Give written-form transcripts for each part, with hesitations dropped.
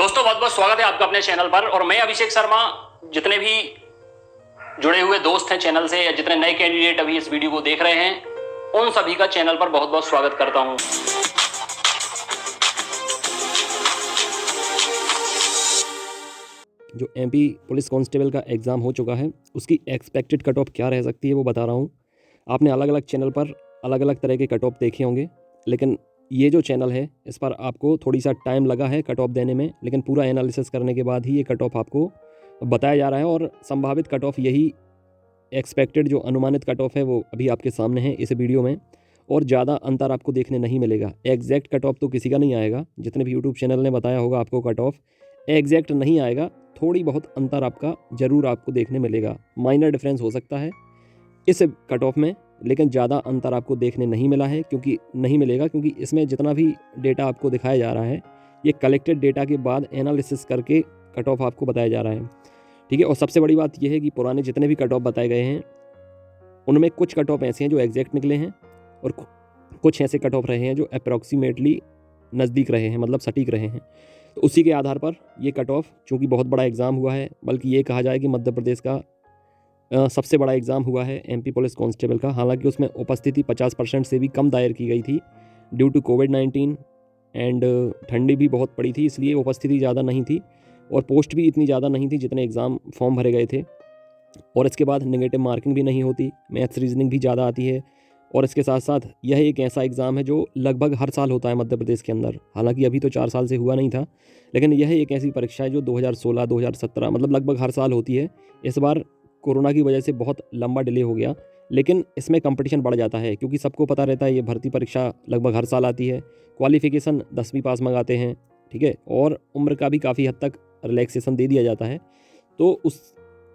दोस्तों बहुत बहुत स्वागत है आपका अपने चैनल पर। और मैं अभिषेक शर्मा, जितने भी जुड़े हुए दोस्त हैं चैनल से या जितने नए कैंडिडेट अभी इस वीडियो को देख रहे हैं, उन सभी का चैनल पर बहुत बहुत स्वागत करता हूं। जो एमपी पुलिस कांस्टेबल का एग्ज़ाम हो चुका है उसकी एक्सपेक्टेड कट ऑफ क्या रह सकती है वो बता रहा हूँ। आपने अलग अलग चैनल पर अलग अलग तरह के कट ऑफ देखे होंगे, लेकिन ये जो चैनल है इस पर आपको थोड़ी सा टाइम लगा है कट ऑफ देने में, लेकिन पूरा एनालिसिस करने के बाद ही ये कट ऑफ आपको बताया जा रहा है। और संभावित कट ऑफ यही एक्सपेक्टेड जो अनुमानित कट ऑफ है वो अभी आपके सामने है इस वीडियो में। और ज़्यादा अंतर आपको देखने नहीं मिलेगा। एग्जैक्ट कट ऑफ तो किसी का नहीं आएगा, जितने भी यूट्यूब चैनल ने बताया होगा आपको कट ऑफ एग्जैक्ट नहीं आएगा। थोड़ी बहुत अंतर आपका ज़रूर आपको देखने मिलेगा, माइनर डिफरेंस हो सकता है इस कट ऑफ में, लेकिन ज़्यादा अंतर आपको देखने नहीं मिला है नहीं मिलेगा क्योंकि इसमें जितना भी डेटा आपको दिखाया जा रहा है ये कलेक्टेड डेटा के बाद एनालिसिस करके कट ऑफ आपको बताया जा रहा है। ठीक है। और सबसे बड़ी बात यह है कि पुराने जितने भी कट ऑफ बताए गए हैं उनमें कुछ कट ऑफ ऐसे हैं जो एग्जैक्ट निकले हैं और कुछ ऐसे कट ऑफ रहे हैं जो अप्रॉक्सीमेटली नज़दीक रहे हैं, मतलब सटीक रहे हैं। तो उसी के आधार पर ये कट ऑफ, चूँकि बहुत बड़ा एग्ज़ाम हुआ है, बल्कि ये कहा जाए कि मध्य प्रदेश का सबसे बड़ा एग्ज़ाम हुआ है एमपी पुलिस कांस्टेबल का। हालांकि उसमें उपस्थिति 50% से भी कम दायर की गई थी ड्यू टू कोविड-19 एंड ठंडी भी बहुत पड़ी थी, इसलिए उपस्थिति ज़्यादा नहीं थी और पोस्ट भी इतनी ज़्यादा नहीं थी जितने एग्ज़ाम फॉर्म भरे गए थे। और इसके बाद नेगेटिव मार्किंग भी नहीं होती, मैथ्स रीजनिंग भी ज़्यादा आती है। और इसके साथ साथ यह एक ऐसा एग्ज़ाम है जो लगभग हर साल होता है मध्य प्रदेश के अंदर। हालांकि अभी तो 4 साल से हुआ नहीं था, लेकिन यह एक ऐसी परीक्षा है जो 2016, 2017 मतलब लगभग हर साल होती है। इस बार कोरोना की वजह से बहुत लंबा डिले हो गया, लेकिन इसमें कंपटीशन बढ़ जाता है क्योंकि सबको पता रहता है ये भर्ती परीक्षा लगभग हर साल आती है। क्वालिफिकेशन 10वीं पास मंगाते हैं, ठीक है, और उम्र का भी काफ़ी हद तक रिलैक्सेशन दे दिया जाता है। तो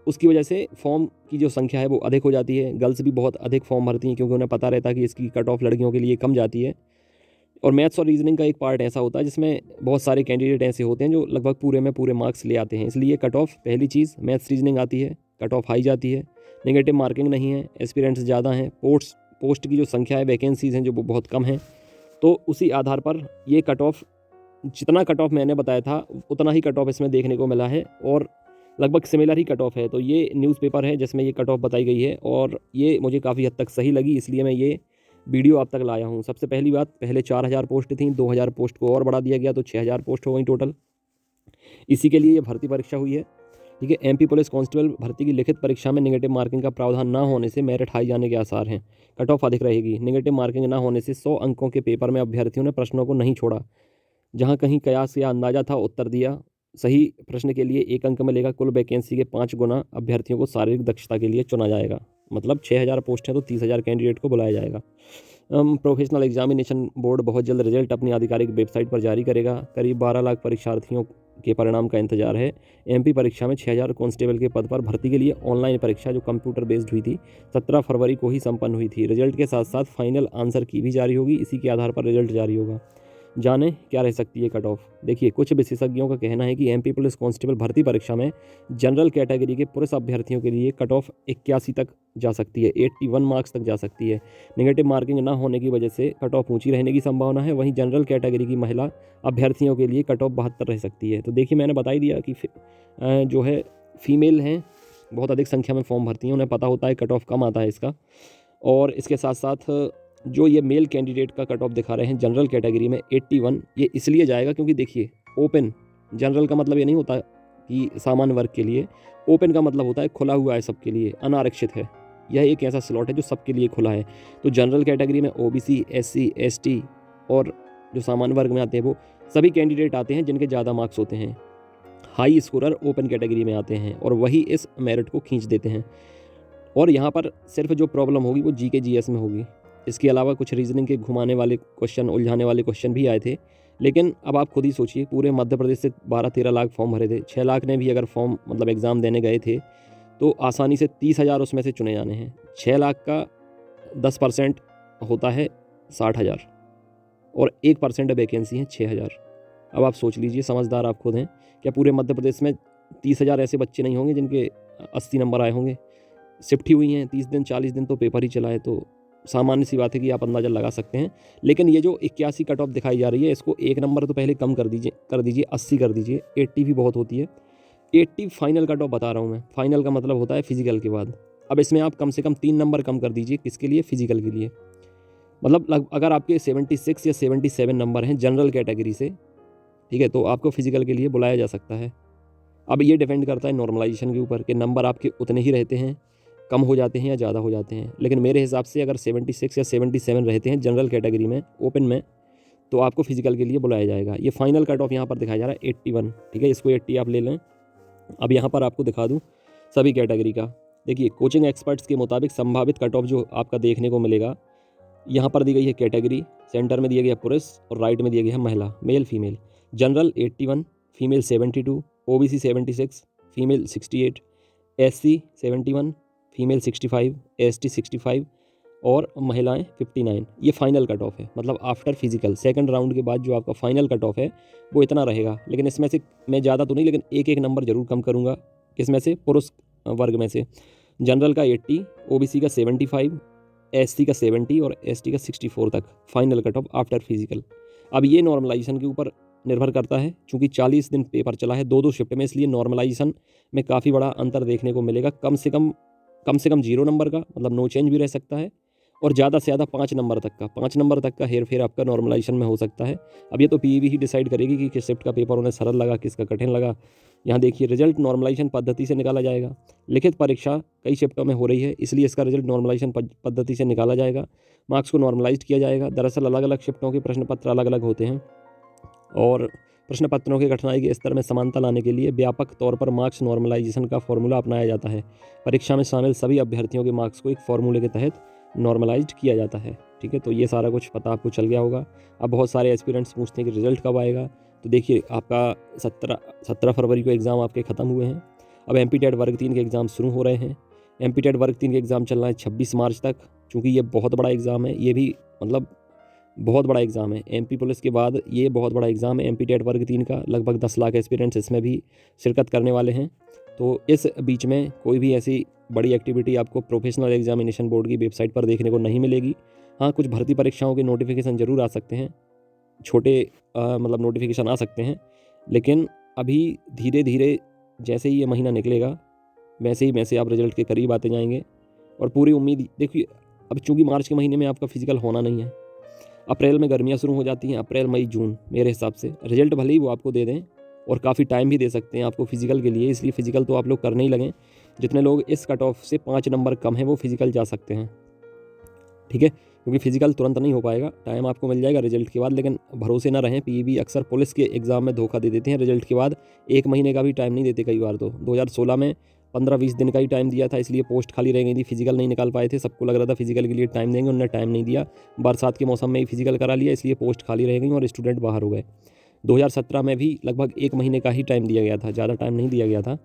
उसकी वजह से फॉर्म की जो संख्या है वो अधिक हो जाती है। गर्ल्स भी बहुत अधिक फॉर्म भरती हैं क्योंकि उन्हें पता रहता है कि इसकी कट ऑफ लड़कियों के लिए कम जाती है। और मैथ्स और रीजनिंग का एक पार्ट ऐसा होता है जिसमें बहुत सारे कैंडिडेट ऐसे होते हैं जो लगभग पूरे में पूरे मार्क्स ले आते हैं, इसलिए कट ऑफ पहली चीज़ मैथ्स रीजनिंग आती है, कट ऑफ हाई जाती है। नेगेटिव मार्किंग नहीं है, एस्पिरेंट्स ज़्यादा हैं, पोस्ट की जो संख्या है, वैकेंसीज़ हैं जो वो बहुत कम हैं। तो उसी आधार पर ये कट ऑफ, जितना कट ऑफ मैंने बताया था उतना ही कट ऑफ इसमें देखने को मिला है और लगभग सिमिलर ही कट ऑफ है। तो ये न्यूज़पेपर है जिसमें ये कट ऑफ बताई गई है और ये मुझे काफ़ी हद तक सही लगी, इसलिए मैं ये वीडियो आप तक लाया हूँ। सबसे पहली बात, पहले 4000 पोस्ट थी, 2000 पोस्ट को और बढ़ा दिया गया तो 6000 पोस्ट हो गई टोटल। इसी के लिए ये भर्ती परीक्षा हुई है। ठीक है। एमपी पुलिस कांस्टेबल भर्ती की लिखित परीक्षा में नेगेटिव मार्किंग का प्रावधान ना होने से मेरिट हाई जाने के आसार हैं। कट ऑफ अधिक रहेगी। नेगेटिव मार्किंग ना होने से 100 अंकों के पेपर में अभ्यर्थियों ने प्रश्नों को नहीं छोड़ा, जहां कहीं कयास या अंदाजा था उत्तर दिया। सही प्रश्न के लिए 1 अंक मिलेगा। कुल वैकेंसी के 5 गुना अभ्यर्थियों को शारीरिक दक्षता के लिए चुना जाएगा। मतलब 6000 पोस्ट हैं तो 30,000 कैंडिडेट को बुलाया जाएगा। प्रोफेशनल एग्जामिनेशन बोर्ड बहुत जल्द रिजल्ट अपनी आधिकारिक वेबसाइट पर जारी करेगा। करीब 12 लाख परीक्षार्थियों के परिणाम का इंतजार है। एमपी परीक्षा में 6000 कांस्टेबल के पद पर भर्ती के लिए ऑनलाइन परीक्षा जो कंप्यूटर बेस्ड हुई थी 17 फरवरी को ही संपन्न हुई थी। रिजल्ट के साथ साथ फाइनल आंसर की भी जारी होगी, इसी के आधार पर रिजल्ट जारी होगा। जाने क्या रह सकती है कट ऑफ। देखिए, कुछ विशेषज्ञों का कहना है कि एमपी पुलिस कांस्टेबल भर्ती परीक्षा में जनरल कैटेगरी के पुरुष अभ्यर्थियों के लिए कट ऑफ 81 तक जा सकती है, 81 मार्क्स तक जा सकती है। नेगेटिव मार्किंग ना होने की वजह से कट ऑफ ऊंची रहने की संभावना है। वहीं जनरल कैटेगरी की महिला अभ्यर्थियों के लिए कट ऑफ 72 रह सकती है। तो देखिए, मैंने बता ही दिया कि जो है फीमेल हैं बहुत अधिक संख्या में फॉर्म भरती हैं, उन्हें पता होता है कट ऑफ कम आता है इसका। और इसके साथ साथ जो ये मेल कैंडिडेट का कट ऑफ दिखा रहे हैं जनरल कैटेगरी में 81, ये इसलिए जाएगा क्योंकि देखिए, ओपन जनरल का मतलब ये नहीं होता कि सामान्य वर्ग के लिए, ओपन का मतलब होता है खुला हुआ है सबके लिए, अनारक्षित है। यह एक ऐसा स्लॉट है जो सबके लिए खुला है। तो जनरल कैटेगरी में ओबीसी, एससी, एसटी और जो सामान्य वर्ग में आते हैं वो सभी कैंडिडेट आते हैं जिनके ज़्यादा मार्क्स होते हैं। हाई स्कोरर ओपन कैटेगरी में आते हैं और वही इस मेरिट को खींच देते हैं। और यहाँ पर सिर्फ जो प्रॉब्लम होगी वो जीके जीएस में होगी। इसके अलावा कुछ रीजनिंग के घुमाने वाले क्वेश्चन, उलझाने वाले क्वेश्चन भी आए थे। लेकिन अब आप खुद ही सोचिए, पूरे मध्य प्रदेश से 12-13 लाख फॉर्म भरे थे। 6 लाख ने भी अगर फॉर्म मतलब एग्ज़ाम देने गए थे तो आसानी से 30,000 उसमें से चुने जाने हैं। 6 लाख का 10% होता है 60,000 और 1% वैकेंसी है 6,000। अब आप सोच लीजिए, समझदार आप खुद हैं, क्या पूरे मध्य प्रदेश में 30,000 ऐसे बच्चे नहीं होंगे जिनके 80 नंबर आए होंगे। शिफ्ट ही हुई हैं 30 दिन 40 दिन तो पेपर ही चला है, तो सामान्य सी बात है कि आप अंदाज़ा लगा सकते हैं। लेकिन ये जो 81 कट ऑफ दिखाई जा रही है, इसको एक नंबर तो पहले कम कर दीजिए 80 कर दीजिए। 80 भी बहुत होती है। 80 फाइनल कट ऑफ बता रहा हूँ मैं। फाइनल का मतलब होता है फिजिकल के बाद। अब इसमें आप कम से कम 3 नंबर कम कर दीजिए। किसके लिए? फिजिकल के लिए। मतलब अगर आपके 76 या 77 नंबर हैं जनरल कैटेगरी से, ठीक है, तो आपको फिजिकल के लिए बुलाया जा सकता है। अब ये डिपेंड करता है नॉर्मलाइजेशन के ऊपर कि नंबर आपके उतने ही रहते हैं, कम हो जाते हैं या ज़्यादा हो जाते हैं। लेकिन मेरे हिसाब से अगर 76 या 77 रहते हैं जनरल कैटेगरी में, ओपन में, तो आपको फिजिकल के लिए बुलाया जाएगा। ये फाइनल कट ऑफ यहाँ पर दिखाया जा रहा है 81, ठीक है, इसको 80 आप ले लें। अब यहाँ पर आपको दिखा दूँ सभी कैटेगरी का। देखिए, कोचिंग एक्सपर्ट्स के मुताबिक संभावित कट ऑफ जो आपका देखने को मिलेगा, यहाँ पर दी गई है कैटेगरी, सेंटर में दिया गया पुरुष और राइट में दिया गया है महिला, male female. General 81, female 72, OBC 76, female 68, SC 71, female 65, ST 65 और महिलाएं 59। ये फाइनल कट ऑफ है, मतलब आफ्टर फिजिकल सेकंड राउंड के बाद जो आपका फाइनल कट ऑफ है वो इतना रहेगा। लेकिन इसमें से मैं ज़्यादा तो नहीं, लेकिन एक एक नंबर जरूर कम करूँगा। किसमें से? पुरुष वर्ग में से। जनरल का 80, ओबीसी का 75, एससी का 70 और एसटी का 64 तक final cut off after physical. अब ये नॉर्मलाइजेशन के ऊपर निर्भर करता है, चूँकि 40 दिन पेपर चला है 2-2 शिफ्ट में, इसलिए नॉर्मलाइजेशन में काफ़ी बड़ा अंतर देखने को मिलेगा। कम से कम 0 नंबर का, मतलब नो चेंज भी रह सकता है, और ज़्यादा से ज़्यादा 5 नंबर तक का हेर फेर आपका नॉर्मलाइजेशन में हो सकता है। अब ये तो पीईबी ही डिसाइड करेगी कि किस शिफ्ट का पेपर उन्हें सरल लगा, किसका कठिन लगा। यहाँ देखिए, रिजल्ट नॉर्मलाइजेशन पद्धति से निकाला जाएगा। लिखित परीक्षा कई शिफ्टों में हो रही है, इसलिए इसका रिजल्ट नॉर्मलाइजेशन पद्धति से निकाला जाएगा। मार्क्स को नॉर्मलाइज किया जाएगा। दरअसल अलग अलग शिफ्टों के प्रश्न पत्र अलग अलग होते हैं, और प्रश्न पत्रों के कठिनाई के स्तर में समानता लाने के लिए व्यापक तौर पर मार्क्स नॉर्मलाइजेशन का फॉर्मूला अपनाया जाता है। परीक्षा में शामिल सभी अभ्यर्थियों के मार्क्स को एक फार्मूले के तहत नॉर्मलाइज्ड किया जाता है, ठीक है। तो ये सारा कुछ पता आपको चल गया होगा। अब बहुत सारे एस्पिरेंट्स पूछते हैं कि रिजल्ट कब आएगा। तो देखिए, आपका 17 फरवरी को एग्ज़ाम आपके ख़त्म हुए हैं। अब एमपी-टेट वर्ग 3 के एग्ज़ाम शुरू हो रहे हैं। एमपी-टेट वर्ग 3 के एग्ज़ाम चल रहा है 26 मार्च तक। चूँकि ये बहुत बड़ा एग्ज़ाम है, ये भी मतलब बहुत बड़ा एग्ज़ाम है। एमपी पुलिस के बाद ये बहुत बड़ा एग्ज़ाम है एमपी-टेट वर्ग 3 का। लगभग 10 लाख एस्पिरेंट्स इसमें भी शिरकत करने वाले हैं। तो इस बीच में कोई भी ऐसी बड़ी एक्टिविटी आपको प्रोफेशनल एग्जामिनेशन बोर्ड की वेबसाइट पर देखने को नहीं मिलेगी। हाँ, कुछ भर्ती परीक्षाओं के नोटिफिकेशन ज़रूर आ सकते हैं, छोटे मतलब नोटिफिकेशन आ सकते हैं। लेकिन अभी धीरे धीरे जैसे ही ये महीना निकलेगा, वैसे आप रिजल्ट के करीब आते जाएंगे। और पूरी उम्मीद, देखिए, अब चूँकि मार्च के महीने में आपका फिजिकल होना नहीं है, अप्रैल में गर्मियाँ शुरू हो जाती हैं, अप्रैल मई जून, मेरे हिसाब से रिजल्ट भले ही वो आपको दे दें और काफ़ी टाइम भी दे सकते हैं आपको फिजिकल के लिए। इसलिए फिजिकल तो आप लोग करने ही लगें। जितने लोग इस कट ऑफ से 5 नंबर कम है वो फिजिकल जा सकते हैं, ठीक है, क्योंकि फिजिकल तुरंत नहीं हो पाएगा, टाइम आपको मिल जाएगा रिजल्ट के बाद। लेकिन भरोसे ना रहें, पीईबी अक्सर पुलिस के एग्ज़ाम में धोखा दे देते हैं। रिजल्ट के बाद 1 महीने का भी टाइम नहीं देते कई बार। तो 2016 में 15-20 दिन का ही टाइम दिया था, इसलिए पोस्ट खाली रह गई थी, फिजिकल नहीं निकाल पाए थे। सबको लग रहा था फिजिकल के लिए टाइम देंगे, उन्होंने टाइम नहीं दिया। बरसात के मौसम में ही फिजिकल करा लिया, इसलिए पोस्ट खाली रह गई और स्टूडेंट बाहर हो गए। 2017 में भी लगभग 1 महीने का ही टाइम दिया गया था, ज़्यादा टाइम नहीं दिया गया था,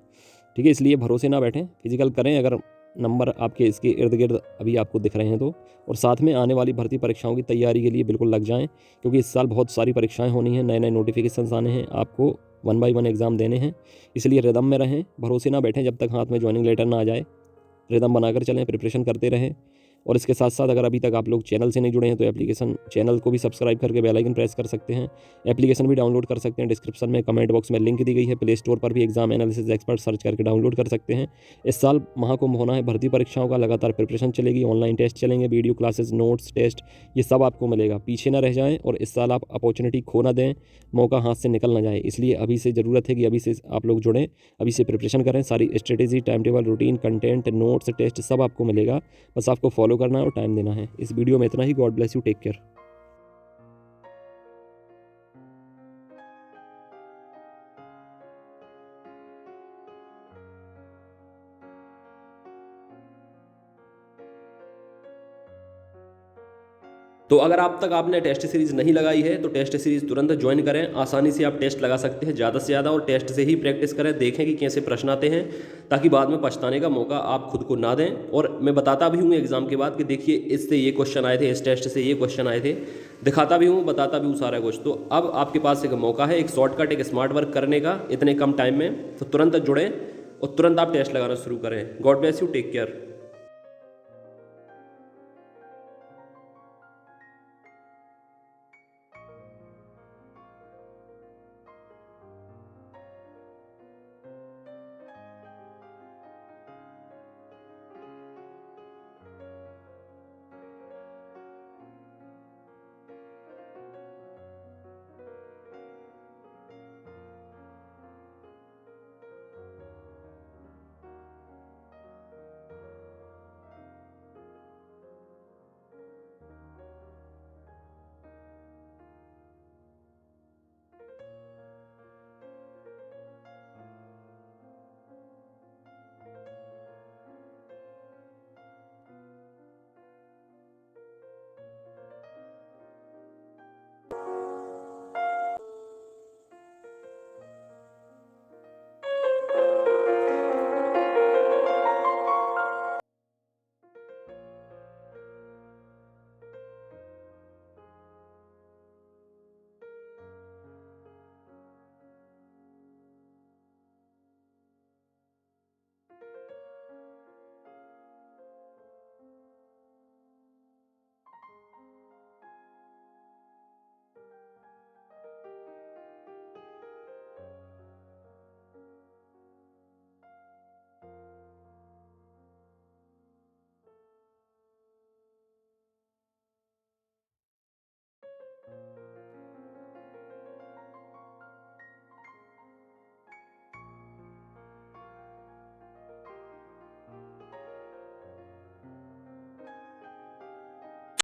ठीक है। इसलिए भरोसे ना बैठें, फिजिकल करें अगर नंबर आपके इसके इर्द गिर्द अभी आपको दिख रहे हैं तो। और साथ में आने वाली भर्ती परीक्षाओं की तैयारी के लिए बिल्कुल लग जाएं, क्योंकि इस साल बहुत सारी परीक्षाएं होनी हैं, नए नोटिफिकेशंस आने हैं, आपको 1 बाय 1 एग्ज़ाम देने हैं। इसलिए रिदम में रहें, भरोसे ना बैठें जब तक हाथ में ज्वाइनिंग लेटर ना आ जाए। रिदम बनाकर चलें, प्रिपरेशन करते रहें। और इसके साथ साथ अगर अभी तक आप लोग चैनल से नहीं जुड़े हैं तो चैनल को भी सब्सक्राइब करके बेल आइकन प्रेस कर सकते हैं। एप्लीकेशन भी डाउनलोड कर सकते हैं, डिस्क्रिप्शन में कमेंट बॉक्स में लिंक दी गई है। प्ले स्टोर पर भी एग्जाम एनालिसिस एक्सपर्ट सर्च करके डाउनलोड कर सकते हैं। इस साल महाकुंभ होना है भर्ती परीक्षाओं का, लगातार प्रिपरेशन चलेगी, ऑनलाइन टेस्ट चलेंगे, वीडियो क्लासेस, नोट्स, टेस्ट, ये सब आपको मिलेगा। पीछे ना रह जाएँ और इस साल आप अपॉर्चुनिटी खो ना दें, मौका हाथ से निकल ना जाए। इसलिए अभी से ज़रूरत है कि अभी से आप लोग जुड़ें, अभी से प्रिपरेशन करें। सारी strategy, time table, routine, content, notes, test सब आपको मिलेगा, बस आपको फॉलो करना है और टाइम देना है। इस वीडियो में इतना ही। God bless you, take care. तो अगर आप तक आपने टेस्ट सीरीज़ नहीं लगाई है तो टेस्ट सीरीज़ तुरंत ज्वाइन करें। आसानी से आप टेस्ट लगा सकते हैं ज़्यादा से ज़्यादा, और टेस्ट से ही प्रैक्टिस करें, देखें कि कैसे प्रश्न आते हैं, ताकि बाद में पछताने का मौका आप खुद को ना दें। और मैं बताता भी हूँ एग्जाम के बाद कि देखिए इससे ये क्वेश्चन आए थे, इस टेस्ट से ये क्वेश्चन आए थे, दिखाता भी हूँ, बताता भी हूँ सारा कुछ। तो अब आपके पास एक मौका है, एक शॉर्टकट, एक स्मार्ट वर्क करने का इतने कम टाइम में। तो तुरंत जुड़ें और तुरंत आप टेस्ट लगाना शुरू करें। God bless you, take care.